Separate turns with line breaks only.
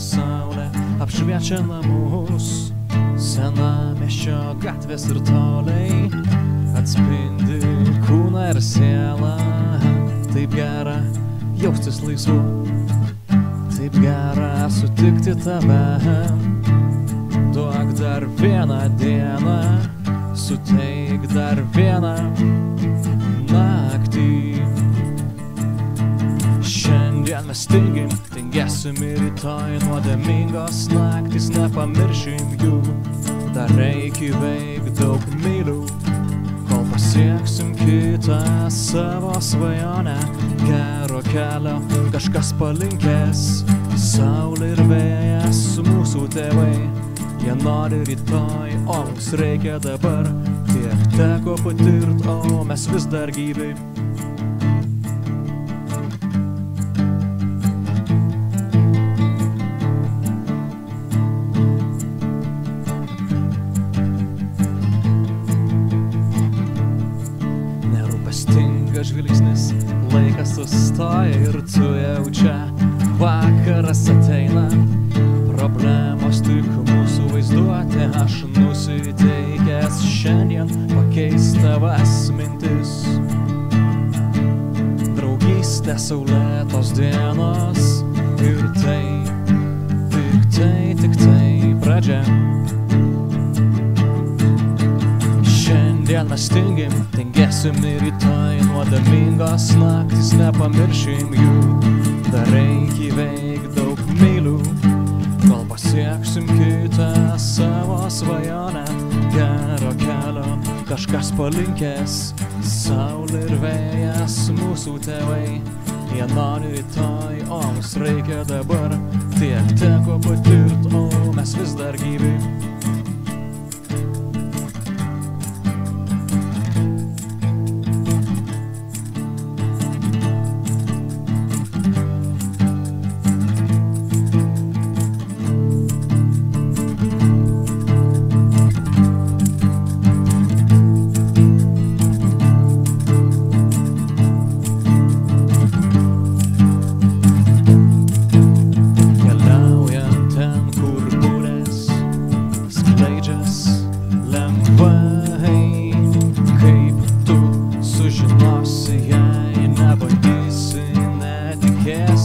saulė apšviečia namus, senamiesčio gatvės ir toliai atspindi kūną ir sielą. Taip gera jaustis laisvu, taip gera sutikti tave. Duok dar vieną dieną, suteik dar vieną naktį. Šiandien mes tingim, tingėsim ir rytoj nuodėmingos naktys, nepamiršim jų. Dar reikia veik daug mylių, kol pasieksim kitą savo svajonę. Gero kelio kažkas palinkės, saulė ir vėjas mūsų tėvai. Jie nori rytoj, o mums reikia dabar. Tiek teko patirt, o mes vis dar gyvi. Nerūpestingas žvilgsnis, laikas sustoja ir tu jaučia, vakaras ateina. Problemos tik mūsų vaizduotė, aš nusiteikęs šiandien pakeist tavas mintis. Draugystė saulėtos dienos ir tai, tik tai pradžia. Šiandien mes tingim, tingėsim ir rytoj nuodėmingos naktys, nepamiršim jų. Dar reikia veik daug mylių, kol pasieksim kitą savo svajonę. Gero kelio kažkas palinkės, saulė ir vėjas mūsų tėvai. Jie nori rytoj, o mums reikia dabar. Tiek teko patirt, o mes vis dar gyvi. Lengvai, kaip tu sužinosi, jei nebandysi, netikėsi.